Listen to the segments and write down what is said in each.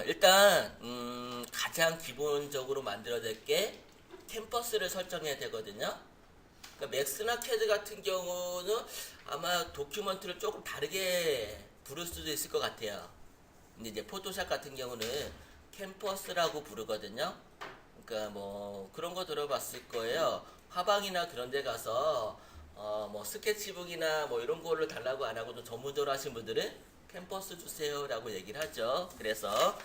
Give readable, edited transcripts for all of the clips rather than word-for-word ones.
일단 가장 기본적으로 만들어야 될 게 캠퍼스를 설정해야 되거든요. 그러니까 맥스나 캐드 같은 경우는 아마 도큐먼트를 조금 다르게 부를 수도 있을 것 같아요. 근데 이제 포토샵 같은 경우는 캠퍼스라고 부르거든요. 그러니까 뭐 그런 거 들어봤을 거예요. 화방이나 그런 데 가서 뭐 스케치북이나 뭐 이런 거를 달라고 안 하고도 전문적으로 하신 분들은 캠퍼스 주세요라고 얘기를 하죠. 그래서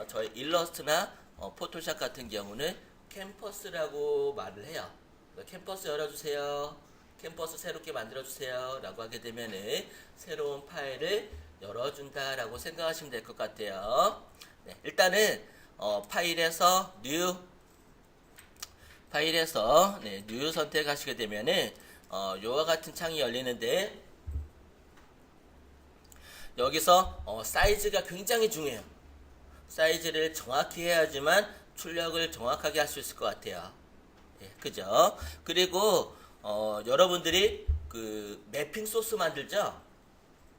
저희 일러스트나 포토샵 같은 경우는 캠퍼스라고 말을 해요. 캠퍼스 열어주세요. 캠퍼스 새롭게 만들어주세요. 라고 하게 되면은 새로운 파일을 열어준다라고 생각하시면 될 것 같아요. 네, 일단은 파일에서 뉴 선택하시게 되면은 요와 같은 창이 열리는데 여기서 사이즈가 굉장히 중요해요. 사이즈를 정확히 해야지만 출력을 정확하게 할 수 있을 것 같아요. 예, 그죠? 그리고 여러분들이 그 매핑 소스 만들죠?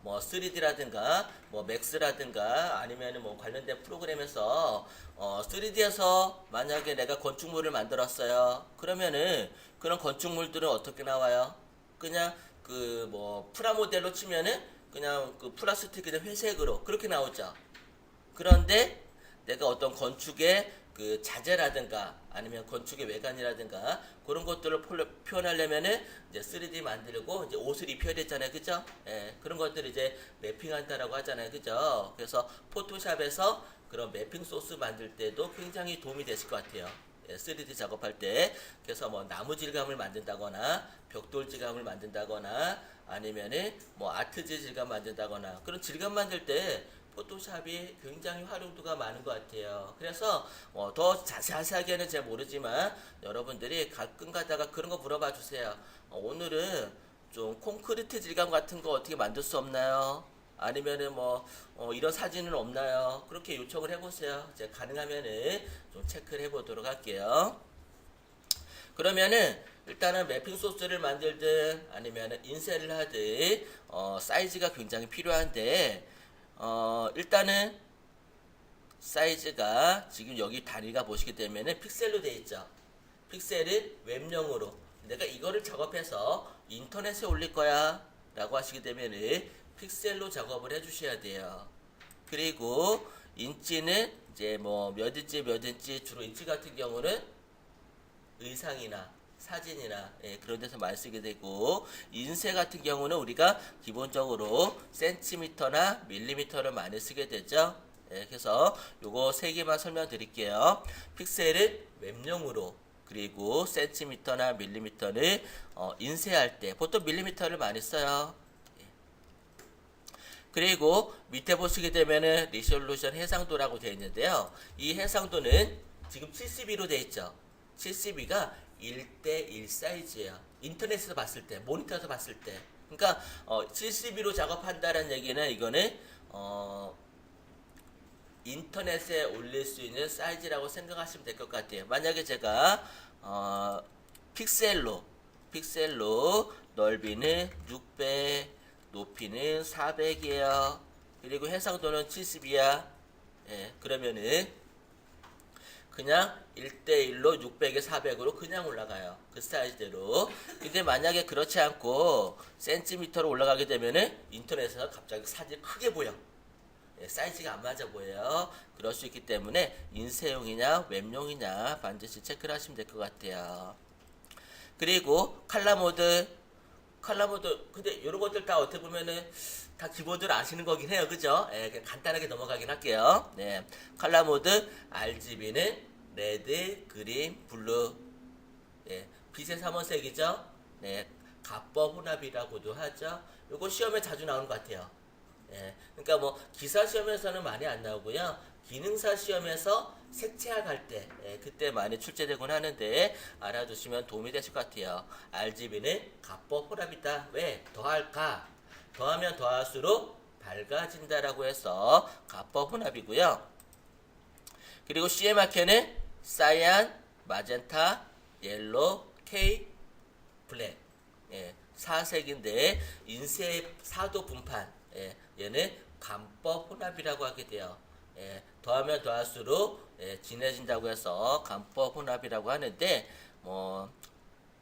뭐 3D라든가 뭐 맥스라든가 아니면 뭐 관련된 프로그램에서 3D에서 만약에 내가 건축물을 만들었어요. 그러면은 그런 건축물들은 어떻게 나와요? 그냥 그 뭐 프라모델로 치면은 그냥 그 플라스틱 그냥 회색으로 그렇게 나오죠. 그런데 내가 어떤 건축의 그 자재라든가 아니면 건축의 외관이라든가 그런 것들을 표현하려면은 이제 3D 만들고 이제 옷을 입혀야 되잖아요. 그죠? 예, 그런 것들을 이제 매핑한다라고 하잖아요. 그죠? 그래서 포토샵에서 그런 매핑 소스 만들 때도 굉장히 도움이 되실 것 같아요. 예, 3D 작업할 때. 그래서 뭐 나무 질감을 만든다거나 벽돌 질감을 만든다거나 아니면은 뭐 아트지 질감 만든다거나 그런 질감 만들 때 포토샵이 굉장히 활용도가 많은 것 같아요. 그래서 더 자세하게는 잘 모르지만 여러분들이 가끔 가다가 그런 거 물어봐 주세요. 오늘은 좀 콘크리트 질감 같은 거 어떻게 만들 수 없나요? 아니면은 뭐 이런 사진은 없나요? 그렇게 요청을 해보세요. 제가 가능하면은 좀 체크를 해보도록 할게요. 그러면은 일단은 매핑 소스를 만들든 아니면은 인쇄를 하든 사이즈가 굉장히 필요한데 일단은 사이즈가 지금 여기 단위가 보시게 되면은 픽셀로 되어 있죠. 픽셀을 웹용으로 내가 이거를 작업해서 인터넷에 올릴 거야 라고 하시게 되면은 픽셀로 작업을 해 주셔야 돼요. 그리고 인치는 이제 뭐 몇 인치 몇 인치 주로 인치 같은 경우는 의상이나 사진이나 그런 데서 많이 쓰게 되고 인쇄 같은 경우는 우리가 기본적으로 센티미터나 밀리미터를 많이 쓰게 되죠. 그래서 요거 세 개만 설명드릴게요. 픽셀을 웹용으로 그리고 센티미터나 밀리미터를 인쇄할 때 보통 밀리미터를 많이 써요. 그리고 밑에 보시게 되면은 리졸루션 해상도라고 되어 있는데요. 이 해상도는 지금 72로 되어 있죠. 72가 1대1 사이즈예요. 인터넷에서 봤을 때, 모니터에서 봤을 때. 그러니까 72로 작업한다는 얘기는 이거는 인터넷에 올릴 수 있는 사이즈라고 생각하시면 될 것 같아요. 만약에 제가 픽셀로 넓이는 600, 높이는 400이에요. 그리고 해상도는 70이야. 그러면은 그냥 1대1로 600에 400으로 그냥 올라가요. 그 사이즈대로. 근데 만약에 그렇지 않고 센티미터로 올라가게 되면은 인터넷에서 갑자기 사진이 크게 보여. 사이즈가 안 맞아 보여요. 그럴 수 있기 때문에 인쇄용이냐 웹용이냐 반드시 체크를 하시면 될 것 같아요. 그리고 칼라 모드 근데 이런 것들 다 어떻게 보면은 다 기본적으로 아시는 거긴 해요. 그죠? 그냥 간단하게 넘어가긴 할게요. 네. 컬러 모드 RGB는 레드, 그린, 블루. 빛의 삼원색이죠. 네. 갑법 혼합이라고도 하죠. 요거 시험에 자주 나오는 것 같아요. 그러니까 뭐 기사 시험에서는 많이 안 나오고요. 기능사 시험에서 색채학 할 때 그때 많이 출제되곤 하는데 알아두시면 도움이 되실 것 같아요. RGB는 갑법 혼합이다. 왜? 더할까? 더하면 더할수록 밝아진다라고 해서 갑법 혼합이고요. 그리고 CMYK는 사이안, 마젠타, 옐로, K, 블랙. 4색인데 인쇄 4도 분판. 얘는 간법 혼합이라고 하게 돼요. 더하면 더할수록 진해진다고 해서 간법 혼합이라고 하는데 뭐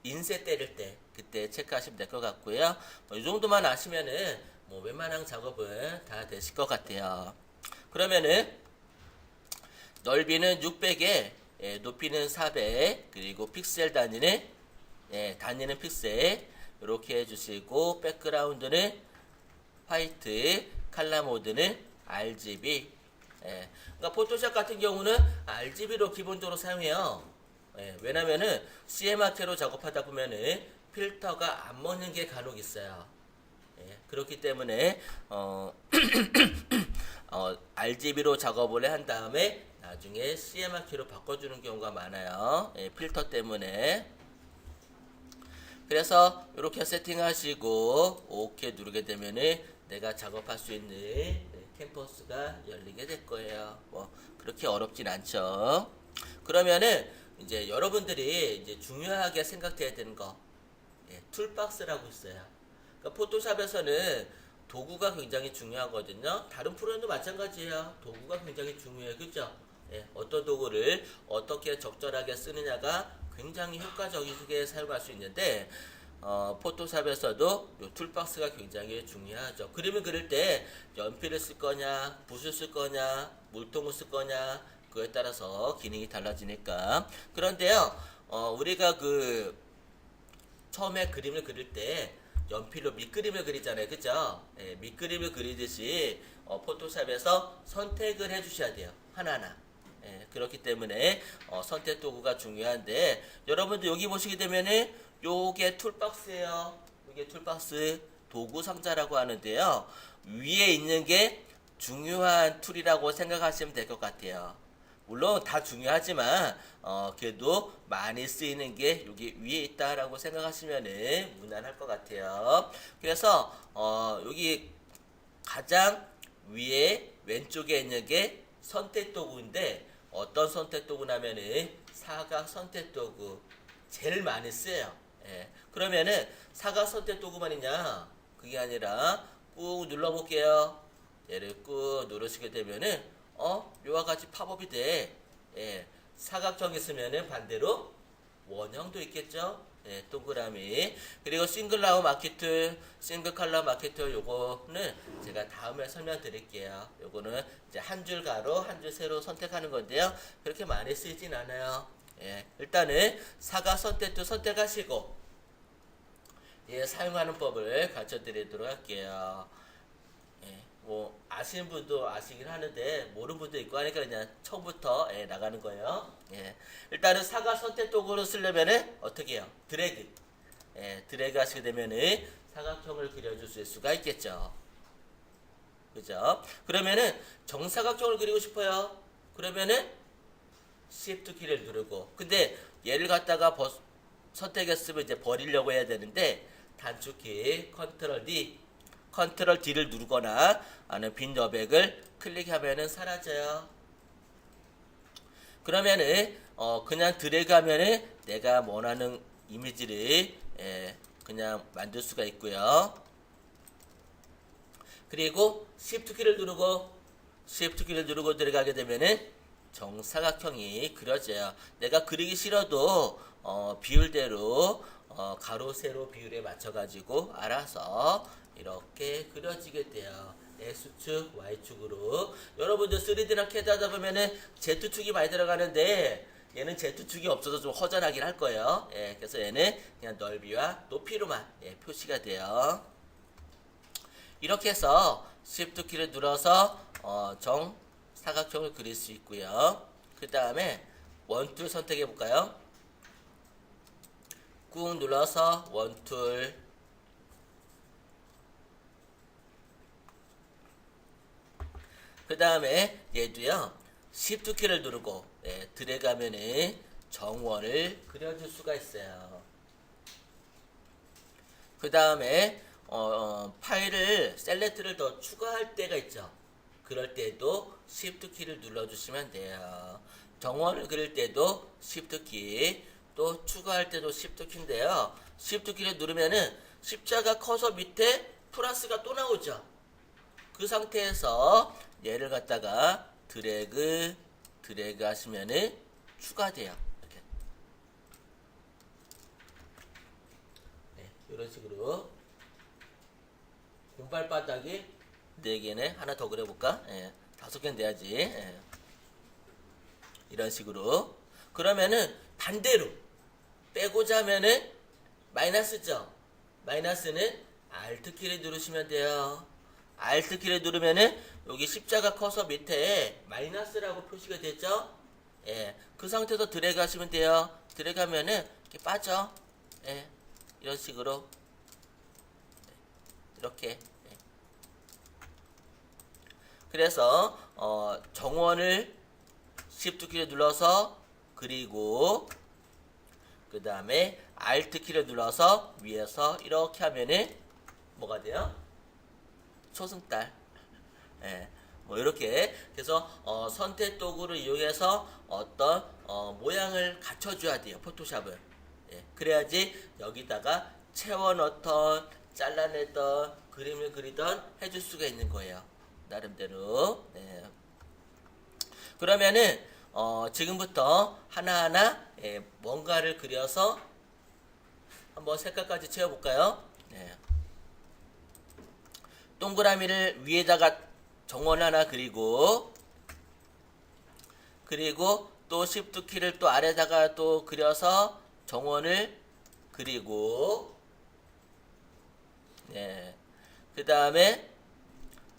인쇄 때릴 때 그때 체크하시면 될 것 같고요. 이 정도만 아시면은 뭐 웬만한 작업은 다 되실 것 같아요. 그러면은 넓이는 600에 높이는 400 그리고 픽셀 단위는 픽셀 이렇게 해주시고 백그라운드는 화이트 컬러 모드는 RGB. 그러니까 포토샵 같은 경우는 RGB로 기본적으로 사용해요. 왜냐면은 CMYK로 작업하다 보면은 필터가 안 먹는 게 간혹 있어요. 그렇기 때문에 RGB로 작업을 한 다음에 나중에 CMYK로 바꿔주는 경우가 많아요. 필터 때문에. 그래서 이렇게 세팅하시고 OK 누르게 되면은 내가 작업할 수 있는 캔버스가 열리게 될 거예요. 뭐 그렇게 어렵진 않죠. 그러면은 이제 여러분들이 이제 중요하게 생각해야 되는 거, 툴박스라고 있어요. 그러니까 포토샵에서는 도구가 굉장히 중요하거든요. 다른 프로그램도 마찬가지예요. 도구가 굉장히 중요해요. 그죠? 어떤 도구를 어떻게 적절하게 쓰느냐가 굉장히 효과적이게 사용할 수 있는데 포토샵에서도 이 툴박스가 굉장히 중요하죠. 그림을 그릴 때 연필을 쓸 거냐, 붓을 쓸 거냐, 물통을 쓸 거냐 그거에 따라서 기능이 달라지니까. 그런데요, 우리가 처음에 그림을 그릴 때 연필로 밑그림을 그리잖아요. 그죠? 밑그림을 그리듯이 포토샵에서 선택을 해주셔야 돼요. 하나하나. 그렇기 때문에 선택 도구가 중요한데 여러분들 여기 보시게 되면은 요게 툴박스예요. 이게 툴박스 도구 상자라고 하는데요. 위에 있는 게 중요한 툴이라고 생각하시면 될 것 같아요. 물론 다 중요하지만 그래도 많이 쓰이는 게 여기 위에 있다라고 생각하시면은 무난할 것 같아요. 그래서 여기 가장 위에 왼쪽에 있는 게 선택 도구인데 어떤 선택 도구냐면은 사각 선택 도구 제일 많이 쓰여요. 그러면은 사각 선택 도구만이냐? 그게 아니라 꾹 눌러볼게요. 얘를 꾹 누르시게 되면은 요와 같이 팝업이 돼. 사각형 있으면은 반대로 원형도 있겠죠. 동그라미. 그리고 싱글 라우 마켓 싱글 컬러 마켓 요거는 제가 다음에 설명드릴게요. 요거는 이제 한 줄 가로, 한 줄 세로 선택하는 건데요. 그렇게 많이 쓰이진 않아요. 일단은 사각 선택도 선택하시고 사용하는 법을 가르쳐 드리도록 할게요. 뭐 아시는 분도 아시긴 하는데 모르는 분도 있고 하니까 그냥 처음부터 나가는 거예요. 일단은 사각 선택 도구를 쓰려면은 어떻게 해요? 드래그 하시게 되면은 사각형을 그려줄 수 있을 수가 있겠죠. 그죠? 그러면은 정사각형을 그리고 싶어요. 그러면은 Shift 키를 누르고 근데 얘를 갖다가 선택했으면 이제 버리려고 해야 되는데 단축키 컨트롤 D를 누르거나 아니면 빈 여백을 클릭하면은 사라져요. 그러면은 그냥 드래그 하면은 내가 원하는 이미지를 그냥 만들 수가 있고요. 그리고 Shift 키를 누르고 들어가게 되면은 정사각형이 그려져요. 내가 그리기 싫어도 비율대로 가로 세로 비율에 맞춰 가지고 알아서 이렇게 그려지게 돼요. X축, Y축으로. 여러분들 3D나 CAD 하다 보면은 Z축이 많이 들어가는데 얘는 Z축이 없어서 좀 허전하긴 할 거예요. 그래서 얘는 그냥 넓이와 높이로만 표시가 돼요. 이렇게 해서 Shift 키를 눌러서 정사각형을 그릴 수 있고요. 그 다음에 원툴 선택해 볼까요? 꾹 눌러서 원툴. 그 다음에 얘도요. Shift 키를 누르고 드래그 하면은 정원을 그려줄 수가 있어요. 그 다음에 파일을 셀렉트를 더 추가할 때가 있죠. 그럴 때도 Shift 키를 눌러주시면 돼요. 정원을 그릴 때도 Shift 키, 또 추가할 때도 Shift 키인데요. Shift 키를 누르면은 십자가 커서 밑에 플러스가 또 나오죠. 그 상태에서 얘를 갖다가 드래그 하시면은 추가돼요. 이렇게. 네, 이런 식으로 공발바닥이 4개네. 하나 더 그려볼까? 예, 5개는 돼야지. 예. 이런 식으로. 그러면은 반대로 빼고자 하면은 마이너스죠. 마이너스는 Alt키를 누르시면 돼요. Alt키를 누르면은 여기 십자가 커서 밑에 마이너스라고 표시가 되죠. 예, 그 상태에서 드래그 하시면 돼요. 드래그 하면은 이렇게 빠져. 예, 이런 식으로. 이렇게. 예. 그래서 정원을 Shift키를 눌러서 그리고 그 다음에 Alt키를 눌러서 위에서 이렇게 하면은 뭐가 돼요? 초승달. 예, 뭐 이렇게. 그래서 선택 도구를 이용해서 어떤 모양을 갖춰줘야 돼요. 포토샵은. 예, 그래야지 여기다가 채워넣던 잘라내던 그림을 그리던 해줄 수가 있는 거예요. 나름대로. 예. 그러면은 지금부터 하나하나 뭔가를 그려서 한번 색깔까지 채워볼까요? 네. 동그라미를 위에다가 정원 하나 그리고 또 Shift 키를 또 아래다가 또 그려서 정원을 그리고 네. 그 다음에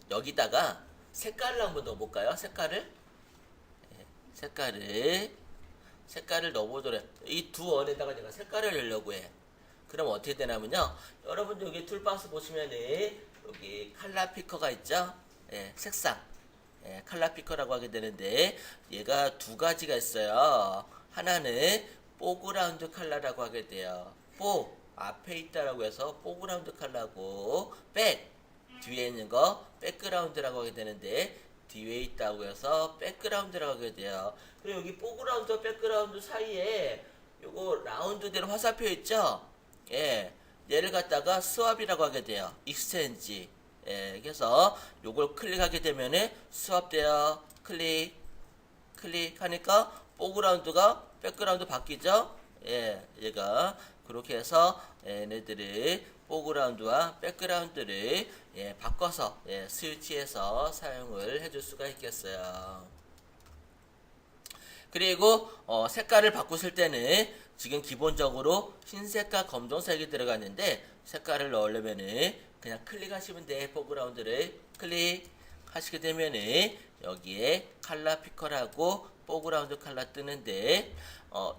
여기다가 색깔을 한번 넣어볼까요? 색깔을 넣어보도록 이 두 원에다가 제가 색깔을 넣으려고 해. 그럼 어떻게 되냐면요. 여러분들 여기 툴박스 보시면은 여기 컬러 피커가 있죠? 예, 색상. 예, 컬러 피커라고 하게 되는데 얘가 두 가지가 있어요. 하나는 포그라운드 컬러라고 하게 돼요. 포 앞에 있다라고 해서 포그라운드 컬러고 백 뒤에 있는 거 백그라운드라고 하게 되는데 뒤에 있다고 해서 백그라운드라고 하게 돼요. 그리고 여기 포그라운드와 백그라운드 사이에 요거 라운드대로 화살표 있죠? 예, 얘를 갖다가 스왑이라고 하게 돼요. 익스체인지. 예, 그래서 요걸 클릭하게 되면은 스왑돼요. 클릭하니까 포그라운드가 백그라운드 바뀌죠? 예, 얘가 그렇게 해서 얘네들이 포그라운드와 백그라운드를 바꿔서 스위치해서 사용을 해줄 수가 있겠어요. 그리고 색깔을 바꾸실 때는 지금 기본적으로 흰색과 검정색이 들어갔는데 색깔을 넣으려면은 그냥 클릭하시면 돼. 포그라운드를 클릭하시게 되면은 여기에 컬러 피커라고 포그라운드 컬러 뜨는데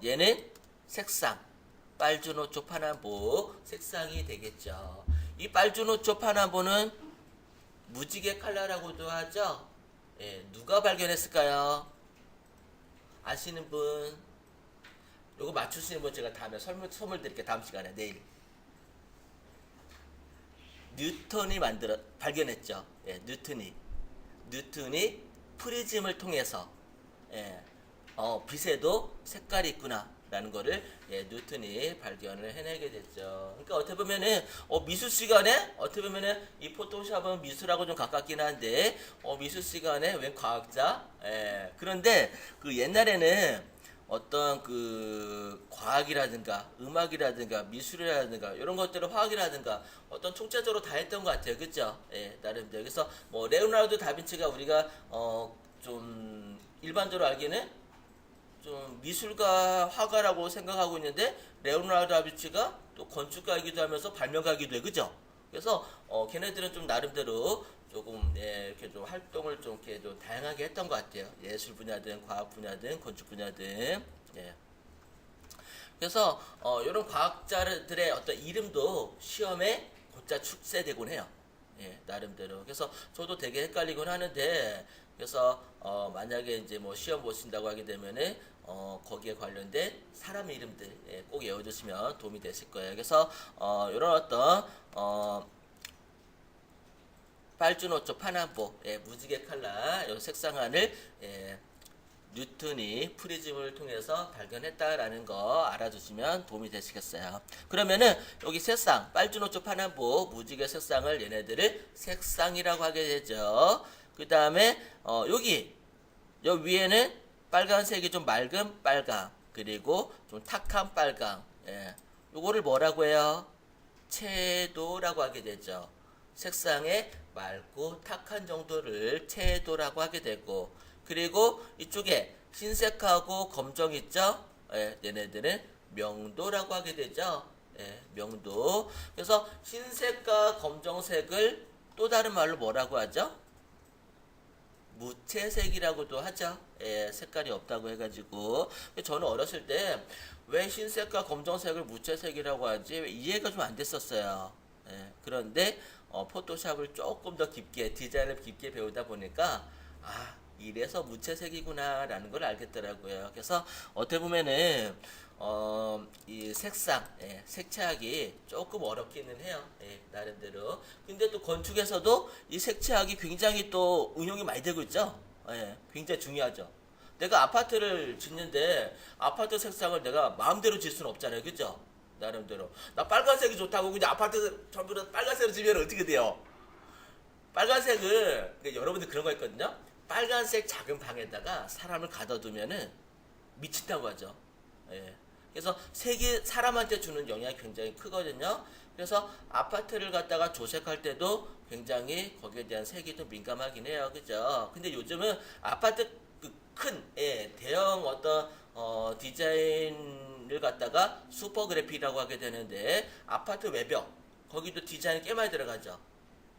얘는 색상 빨주노초 파남보 색상이 되겠죠. 이 빨주노초 파남보는 무지개 컬러라고도 하죠. 예, 누가 발견했을까요? 아시는 분? 요거 맞추시는 분 제가 다음에 선물 드릴게요. 다음 시간에 내일. 뉴턴이 발견했죠. 예, 뉴턴이 프리즘을 통해서 빛에도 색깔이 있구나 라는 거를 뉴턴이 발견을 해내게 됐죠. 그러니까 어떻게 보면은 미술 시간에 어떻게 보면은 이 포토샵은 미술하고 좀 가깝긴 한데 미술 시간에 웬 과학자? 그런데 그 옛날에는 어떤 그 과학이라든가 음악이라든가 미술이라든가 이런 것들을 화학이라든가 어떤 총체적으로 다 했던 것 같아요. 그죠? 나름대로. 그래서 뭐 레오나르도 다빈치가 우리가 좀 일반적으로 알기는 좀 미술가 화가라고 생각하고 있는데 레오나르도 다빈치가 또 건축가이기도 하면서 발명가이기도 해. 그죠? 그래서 걔네들은 좀 나름대로 조금 이렇게 좀 활동을 좀 이렇게 좀 다양하게 했던 것 같아요. 예술 분야든 과학 분야든 건축 분야든. 그래서 이런 과학자들의 어떤 이름도 시험에 곧잘 출제되곤 해요. 나름대로. 그래서 저도 되게 헷갈리곤 하는데 그래서 만약에 이제 뭐 시험 보신다고 하게 되면은 거기에 관련된 사람 이름들 꼭 외워두시면 도움이 되실 거예요. 그래서 이런 어떤 빨주노초 파남보 무지개 컬러 이 색상안을 뉴턴이 프리즘을 통해서 발견했다라는 거 알아두시면 도움이 되시겠어요. 그러면은 여기 색상 빨주노초 파남보 무지개 색상을 얘네들을 색상이라고 하게 되죠. 그 다음에 여기 여 위에는 빨간색이 좀 맑은 빨강, 그리고 좀 탁한 빨강. 예. 요거를 뭐라고 해요? 채도라고 하게 되죠. 색상의 맑고 탁한 정도를 채도라고 하게 되고, 그리고 이쪽에 흰색하고 검정 있죠? 예, 얘네들은 명도라고 하게 되죠. 예, 명도. 그래서 흰색과 검정색을 또 다른 말로 뭐라고 하죠? 무채색이라고도 하죠. 예, 색깔이 없다고 해가지고. 저는 어렸을 때 왜 흰색과 검정색을 무채색이라고 하지? 이해가 좀 안 됐었어요. 예, 그런데 포토샵을 조금 더 깊게, 디자인을 깊게 배우다 보니까 이래서 무채색이구나 라는 걸 알겠더라고요. 그래서 어떻게 보면은 이 색상, 예, 색채하기 조금 어렵기는 해요. 예, 나름대로. 근데 또 건축에서도 이 색채하기 굉장히 또 응용이 많이 되고 있죠. 예, 굉장히 중요하죠. 내가 아파트를 짓는데 아파트 색상을 내가 마음대로 질 수는 없잖아요. 그죠? 나름대로. 나 빨간색이 좋다고 그냥 아파트 전부 다 빨간색으로 지면 어떻게 돼요? 빨간색을, 그러니까 여러분들 그런 거 있거든요. 빨간색 작은 방에다가 사람을 가둬두면은 미친다고 하죠. 예. 그래서 색이 사람한테 주는 영향이 굉장히 크거든요. 그래서 아파트를 갖다가 조색할 때도 굉장히 거기에 대한 색이 좀 민감하긴 해요. 그죠? 근데 요즘은 아파트 큰, 예, 대형 어떤, 디자인을 갖다가 슈퍼 그래픽이라고 하게 되는데, 아파트 외벽, 거기도 디자인이 꽤 많이 들어가죠.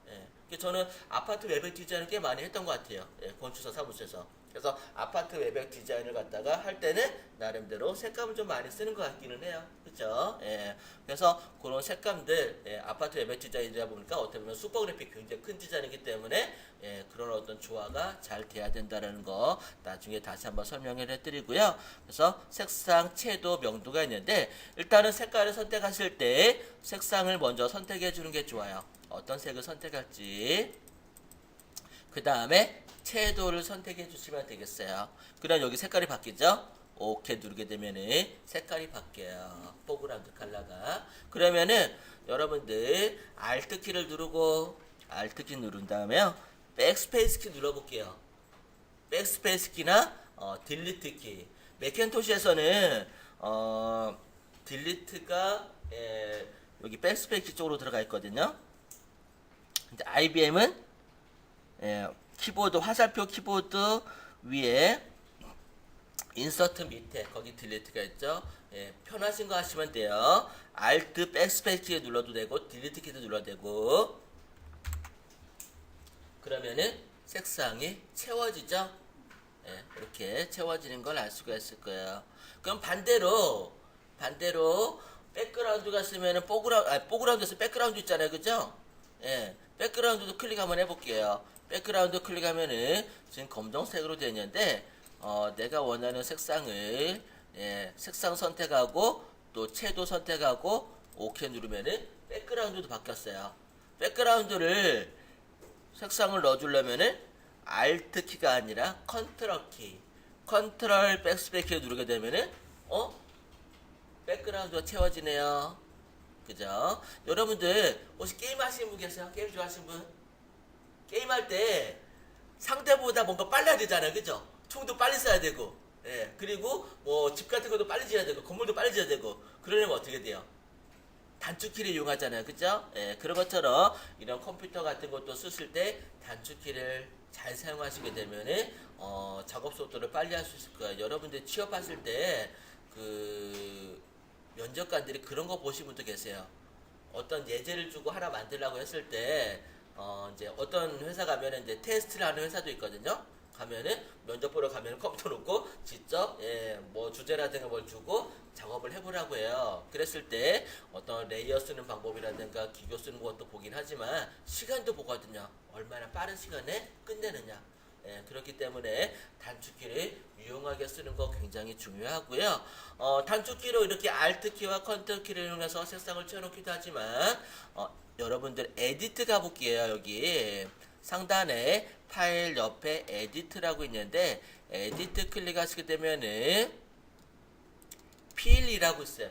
예. 저는 아파트 외벽 디자인을 꽤 많이 했던 것 같아요. 예, 건축사 사무소에서. 그래서 아파트 외벽 디자인을 갖다가 할 때는 나름대로 색감을 좀 많이 쓰는 것 같기는 해요. 그쵸? 예. 그래서 그런 색감들, 예, 아파트 외벽 디자인이다 보니까 어떻게 보면 슈퍼그래픽 굉장히 큰 디자인이기 때문에, 예, 그런 어떤 조화가 잘 돼야 된다는 거 나중에 다시 한번 설명을 해드리고요. 그래서 색상, 채도, 명도가 있는데, 일단은 색깔을 선택하실 때 색상을 먼저 선택해 주는 게 좋아요. 어떤 색을 선택할지. 그 다음에 채도를 선택해 주시면 되겠어요. 그럼 여기 색깔이 바뀌죠? 오케이 누르게 되면은 색깔이 바뀌어요. 포그라운드 컬러가. 그러면은 여러분들 Alt 키를 누르고 Alt 키 누른 다음에요. 백스페이스 키 눌러볼게요. 백스페이스 키나 딜리트 키. 맥킨토시에서는 딜리트가 여기 백스페이스 키 쪽으로 들어가 있거든요. 근데 IBM은 키보드 화살표 키보드 위에 인서트 밑에 거기 딜리트가 있죠. 예, 편하신 거 하시면 돼요. Alt 백스페이스 키 눌러도 되고 딜리트 키도 눌러도 되고. 그러면은 색상이 채워지죠. 예, 이렇게 채워지는 걸 알 수가 있을 거예요. 그럼 반대로 백그라운드가 쓰면은 포그라운드에서 백그라운드 있잖아요. 그죠? 예, 백그라운드도 클릭 한번 해볼게요. 백그라운드 클릭하면은 지금 검정색으로 되어 있는데 내가 원하는 색상을 색상 선택하고 또 채도 선택하고 OK 누르면은 백그라운드도 바뀌었어요. 백그라운드를 색상을 넣어주려면은 Alt 키가 아니라 컨트롤 키, 컨트롤 백스페이스 키를 누르게 되면은 백그라운드가 채워지네요. 그죠? 여러분들 혹시 게임 하시는 분 계세요? 게임 좋아하시는 분? 게임할 때 상대보다 뭔가 빨라야 되잖아요. 그죠? 총도 빨리 쏴야 되고, 예, 그리고 뭐 집 같은 것도 빨리 지어야 되고, 건물도 빨리 지어야 되고, 그러려면 어떻게 돼요? 단축키를 이용하잖아요. 그죠? 예, 그런 것처럼 이런 컴퓨터 같은 것도 쓰실 때 단축키를 잘 사용하시게 되면은 작업 속도를 빨리 할 수 있을 거예요. 여러분들 취업하실 때 그 면접관들이 그런 거 보신 분도 계세요. 어떤 예제를 주고 하나 만들라고 했을 때 이제 어떤 회사 가면은 이제 테스트를 하는 회사도 있거든요. 가면은 면접 보러 가면은 컴퓨터 놓고 직접 뭐 주제라든가 뭘 주고 작업을 해보라고 해요. 그랬을 때 어떤 레이어 쓰는 방법이라든가 기교 쓰는 것도 보긴 하지만 시간도 보거든요. 얼마나 빠른 시간에 끝내느냐. 그렇기 때문에 단축키를 유용하게 쓰는 거 굉장히 중요하고요. 단축키로 이렇게 Alt 키와 컨트롤 키를 이용해서 색상을 채워놓기도 하지만 여러분들 에디트 가볼게요. 여기 상단에 파일 옆에 에디트라고 있는데 에디트 클릭하시게 되면은 필이라고 있어요.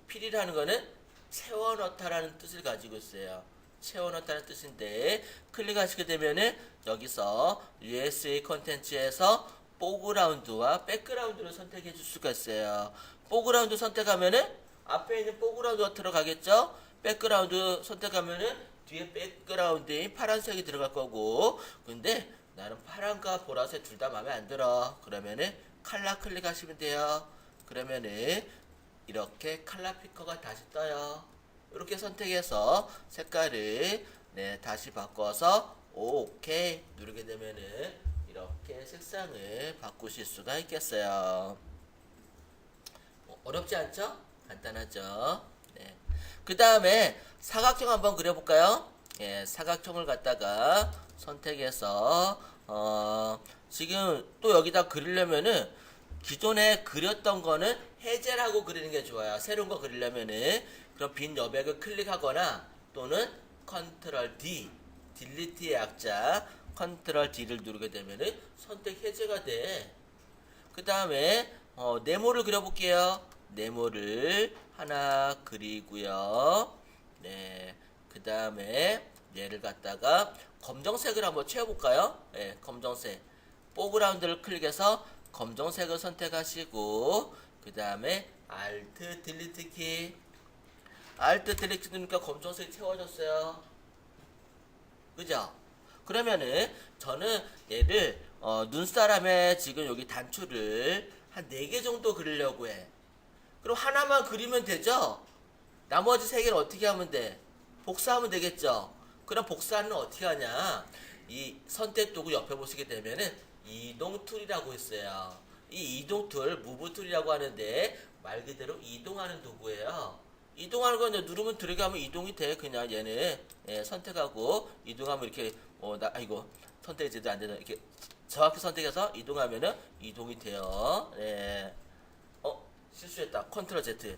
필이라는 거는 채워넣다라는 뜻을 가지고 있어요. 채워넣다는 뜻인데 클릭하시게 되면은 여기서 USA 컨텐츠에서 포그라운드와 백그라운드를 선택해 줄 수가 있어요. 포그라운드 선택하면은 앞에 있는 포그라운드가 들어가겠죠? 백그라운드 선택하면은 뒤에 백그라운드에 파란색이 들어갈 거고, 근데 나는 파란과 보라색 둘 다 마음에 안 들어. 그러면은 칼라 클릭하시면 돼요. 그러면은 이렇게 칼라 피커가 다시 떠요. 이렇게 선택해서 색깔을 다시 바꿔서 오케이 누르게 되면은 이렇게 색상을 바꾸실 수가 있겠어요. 어렵지 않죠? 간단하죠? 네. 그 다음에 사각형 한번 그려볼까요? 예, 사각형을 갖다가 선택해서 지금 또 여기다 그리려면은 기존에 그렸던 거는 해제를 하고 그리는 게 좋아요. 새로운 거 그리려면은 그럼 빈 여백을 클릭하거나 또는 컨트롤 D, 딜리트의 약자 컨트롤 D를 누르게 되면은 선택 해제가 돼. 그 다음에 네모를 그려볼게요. 네모를 하나 그리고요. 네, 그 다음에 얘를 갖다가 검정색을 한번 채워볼까요? 네, 검정색. 포그라운드를 클릭해서 검정색을 선택하시고 그 다음에 Alt 딜리트 키. Alt 딜리트 누르니까 검정색이 채워졌어요. 그죠? 그러면은 저는 얘를 눈사람에 지금 여기 단추를 한 4개 정도 그리려고 해. 그럼 하나만 그리면 되죠? 나머지 3개는 어떻게 하면 돼? 복사하면 되겠죠? 그럼 복사는 어떻게 하냐? 이 선택 도구 옆에 보시게 되면은 이동 툴이라고 있어요. 이 이동 툴, 무브 툴이라고 하는데 말 그대로 이동하는 도구예요. 이동하는 건 누르면 들어가면 이동이 돼. 그냥 얘는 선택하고 이동하면 이렇게 아이고 선택이 제대로 안 되나 이렇게 정확히 선택해서 이동하면은 이동이 돼요. 네. 실수했다. 컨트롤 Z.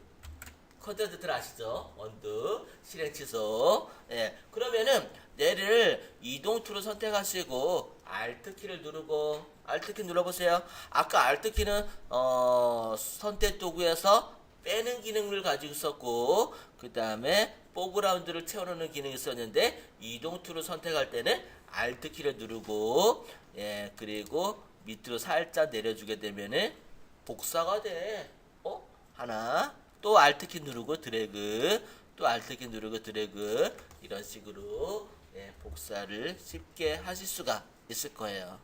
컨트롤 Z를 아시죠? 언두 실행 취소. 네. 그러면은 얘를 이동 툴을 선택하시고 Alt 키를 누르고 Alt 키 눌러보세요. 아까 Alt 키는 선택 도구에서 빼는 기능을 가지고 있었고 그 다음에 포그라운드를 채워넣는 기능이 있었는데 이동 툴을 선택할 때는 Alt 키를 누르고 그리고 밑으로 살짝 내려주게 되면은 복사가 돼. 하나 또 Alt 키 누르고 드래그 또 Alt 키 누르고 드래그 이런 식으로 복사를 쉽게 하실 수가 있을 거예요.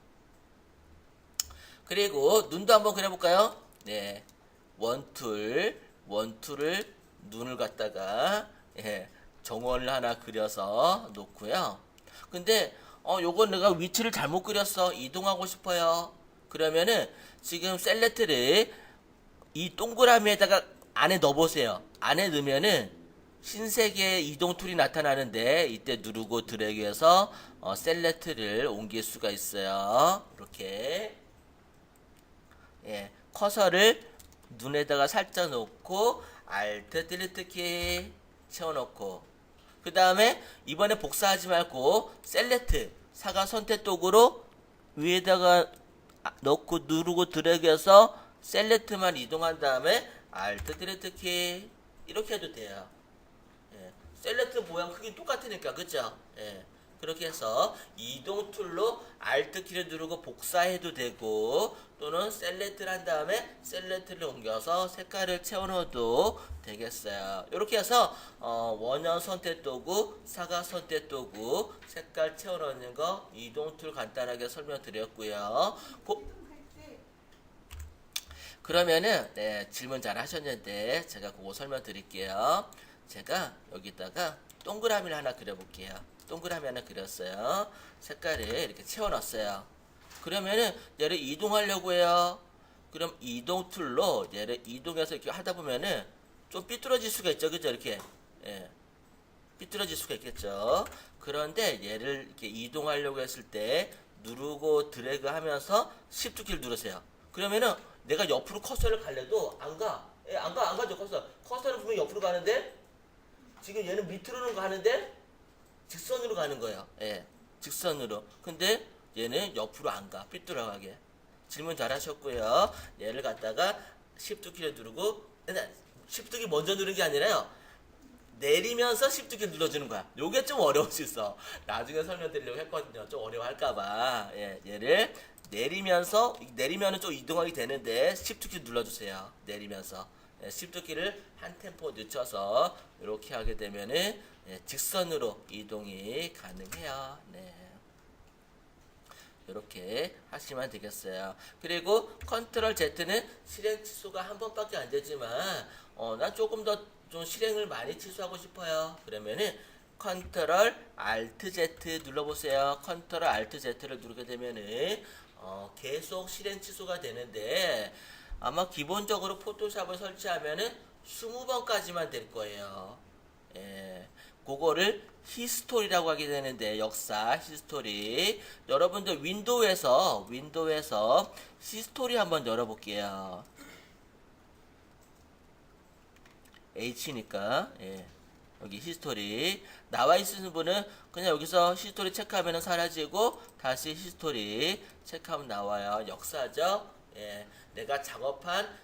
그리고 눈도 한번 그려볼까요? 네, 원툴을 눈을 갖다가 정원을 하나 그려서 놓고요. 근데 요건 내가 위치를 잘못 그렸어. 이동하고 싶어요. 그러면은 지금 셀렉트를 이 동그라미에다가 안에 넣어보세요. 안에 넣으면은 흰색의 이동 툴이 나타나는데 이때 누르고 드래그해서 셀렉트를 옮길 수가 있어요. 이렇게 커서를 눈에다가 살짝 놓고 Alt 딜리트 키 채워넣고 그 다음에 이번에 복사하지 말고 셀렉트 사각 선택 도구로 위에다가 넣고 누르고 드래그해서 셀렉트만 이동한 다음에 Alt 딜리트 키 이렇게 해도 돼요. 셀렉트 모양 크기 똑같으니까 그죠? 그렇게 해서 이동 툴로 Alt 키를 누르고 복사해도 되고 또는 셀렉트를 한 다음에 셀렉트를 옮겨서 색깔을 채워넣어도 되겠어요. 이렇게 해서 원형 선택 도구, 사각 선택 도구, 색깔 채워넣는 거 이동 툴 간단하게 설명드렸고요. 그러면은 질문 잘 하셨는데 제가 그거 설명드릴게요. 제가 여기다가 동그라미를 하나 그려볼게요. 동그라미 하나 그렸어요. 색깔을 이렇게 채워놨어요. 그러면은 얘를 이동하려고 해요. 그럼 이동 툴로 얘를 이동해서 이렇게 하다 보면은 좀 삐뚤어질 수가 있죠. 그죠? 이렇게 삐뚤어질 수가 있겠죠. 그런데 얘를 이렇게 이동하려고 했을 때 누르고 드래그 하면서 Shift 키를 누르세요. 그러면은 내가 옆으로 커서를 갈래도 안 가. 안 가죠, 커서. 커서는 분명히 옆으로 가는데, 지금 얘는 밑으로는 가는데, 직선으로 가는 거예요. 직선으로. 근데 얘는 옆으로 안 가. 삐뚤어가게. 질문 잘 하셨고요. 얘를 갖다가 Shift 키를 누르고, Shift 키 먼저 누르는 게 아니라요. 내리면서 Shift 키 눌러주는 거야. 요게 좀 어려울 수 있어. 나중에 설명드리려고 했거든요. 좀 어려워할까봐. 예, 얘를 내리면은 좀 이동하게 되는데 Shift 키 눌러주세요. 내리면서 Shift 키를 한 템포 늦춰서 이렇게 하게 되면은 직선으로 이동이 가능해요. 네. 이렇게 하시면 되겠어요. 그리고 컨트롤 Z는 실행 치수가 한 번밖에 안 되지만 나 조금 더 좀 실행을 많이 치수하고 싶어요. 그러면은 컨트롤 Alt Z 눌러보세요. 컨트롤 Alt Z를 누르게 되면은 계속 실행 치수가 되는데 아마 기본적으로 포토샵을 설치하면은 20번까지만 될 거예요. 예. 그거를 히스토리라고 하게 되는데 역사 히스토리 여러분들 윈도우에서 히스토리 한번 열어볼게요. H니까 여기 히스토리 나와 있으신 분은 그냥 여기서 히스토리 체크하면 사라지고 다시 히스토리 체크하면 나와요. 역사죠. 내가 작업한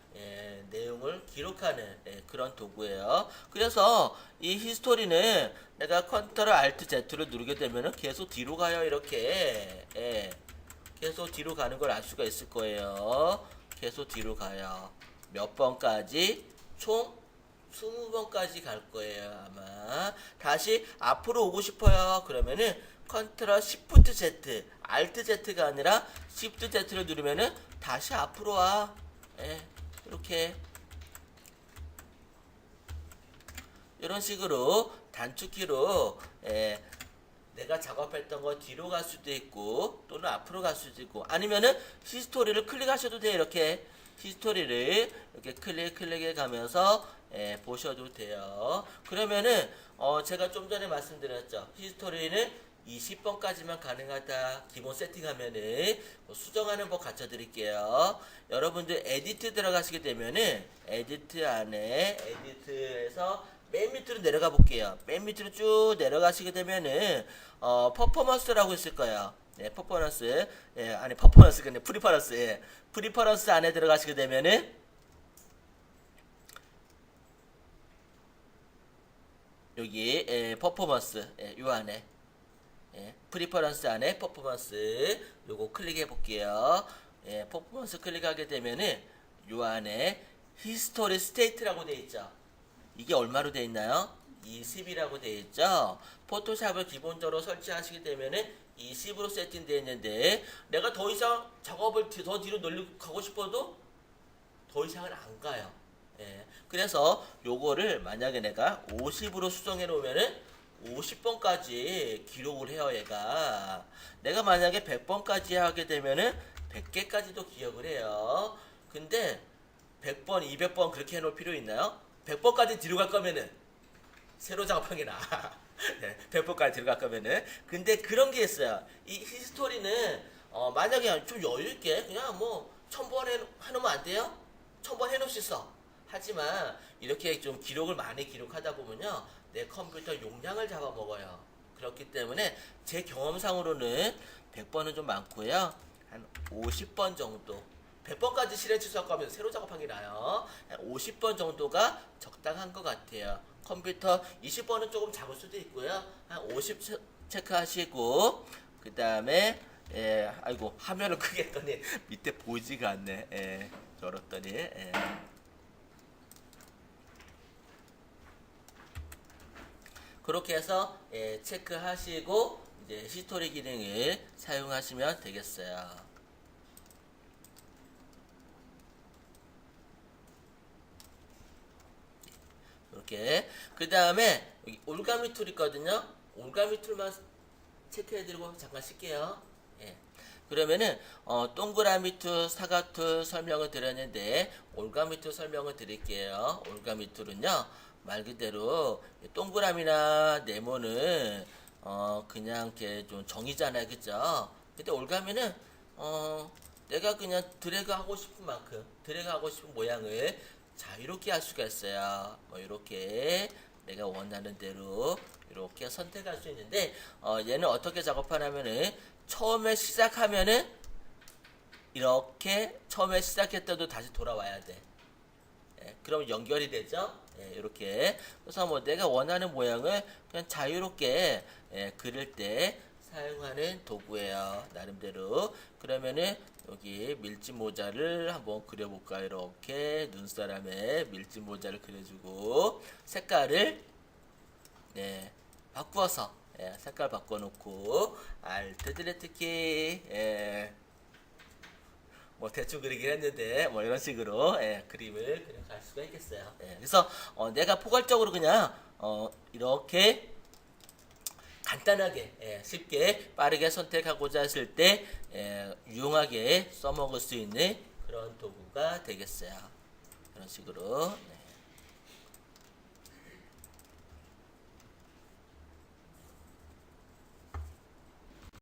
내용을 기록하는 그런 도구예요. 그래서 이 히스토리는 내가 컨트롤 알트 Z를 누르게 되면 계속 뒤로 가요. 이렇게 계속 뒤로 가는 걸 알 수가 있을 거예요. 계속 뒤로 가요. 몇 번까지? 총 20번까지 갈 거예요. 아마 다시 앞으로 오고 싶어요. 그러면은 컨트롤 Shift Z, Alt Z가 아니라 Shift Z를 누르면은 다시 앞으로 와. 이렇게 이런 식으로 단축키로 내가 작업했던 거 뒤로 갈 수도 있고 또는 앞으로 갈 수도 있고 아니면은 히스토리를 클릭하셔도 돼요. 이렇게 히스토리를 이렇게 클릭해 가면서 보셔도 돼요. 그러면은 제가 좀 전에 말씀드렸죠. 히스토리는 20번까지만 가능하다. 기본 세팅하면은 수정하는 법 가르쳐 드릴게요. 여러분들 에디트 들어가시게 되면은 에디트 안에 에디트에서 맨 밑으로 내려가 볼게요. 맨 밑으로 쭉 내려가시게 되면은 퍼포먼스라고 있을 거예요. 퍼포먼스 아니 퍼포먼스 근데 프리퍼런스 프리퍼런스 안에 들어가시게 되면은 여기 퍼포먼스 요 안에 프리퍼런스 안에 퍼포먼스 요거 클릭해 볼게요. 퍼포먼스 클릭하게 되면은 요 안에 히스토리 스테이트라고 되어 있죠. 이게 얼마로 되어 있나요? 20이라고 되어 있죠. 포토샵을 기본적으로 설치하시게 되면은 20으로 세팅되어 있는데 내가 더 이상 작업을 더 뒤로 늘리고 가고 싶어도 더 이상은 안 가요. 그래서 요거를 만약에 내가 50으로 수정해 놓으면은 50번까지 기록을 해요. 얘가 내가 만약에 100번까지 하게 되면은 100개까지도 기억을 해요. 근데 100번 200번 그렇게 해놓을 필요 있나요? 100번까지 뒤로 갈 거면은 새로 작업한 게 나아. 100번까지 뒤로 갈 거면은 근데 그런 게 있어요. 이 히스토리는 만약에 좀 여유 있게 그냥 뭐 1000번 해놓으면 안 돼요? 1000번 해놓을 수 있어. 하지만 이렇게 좀 기록을 많이 기록하다 보면요 내 컴퓨터 용량을 잡아먹어요. 그렇기 때문에 제 경험상으로는 100번은 좀 많고요 한 50번 정도 100번까지 실행 취소할 거면 새로 작업한 게 나아요. 한 50번 정도가 적당한 것 같아요. 컴퓨터 20번은 조금 작을 수도 있고요 한 50 체크하시고 그 다음에 아이고 화면을 크게 했더니 밑에 보이지가 않네. 저렇더니 그렇게 해서 체크하시고 이제 히스토리 기능을 사용하시면 되겠어요. 이렇게 그 다음에 여기 올가미 툴 있거든요. 올가미 툴만 체크해드리고 잠깐 쉴게요. 그러면은 동그라미 툴, 사각 툴 설명을 드렸는데 올가미 툴 설명을 드릴게요. 올가미 툴은요. 말 그대로 동그라미나 네모는 그냥 이렇게 좀 정의잖아요. 그죠? 근데 올가미는 내가 그냥 드래그 하고 싶은 만큼 드래그 하고 싶은 모양을 자유롭게 할 수가 있어요. 뭐 이렇게 내가 원하는 대로 이렇게 선택할 수 있는데 얘는 어떻게 작업하냐면은 처음에 시작하면은 이렇게 처음에 시작했던 도 다시 돌아와야 돼. 그럼 연결이 되죠? 예, 이렇게. 그래서 뭐 내가 원하는 모양을 그냥 자유롭게 그릴 때 사용하는 도구예요. 나름대로. 그러면은 여기 밀짚 모자를 한번 그려볼까. 이렇게 눈사람에 밀짚 모자를 그려주고 색깔을 바꾸어서 색깔 바꿔놓고 Alt Delete 키 뭐 대충 그리긴 했는데 뭐 이런 식으로 그림을 그냥 갈 수가 있겠어요. 그래서 내가 포괄적으로 그냥 이렇게 간단하게 쉽게 빠르게 선택하고자 했을 때 유용하게 써먹을 수 있는 그런 도구가 되겠어요. 이런 식으로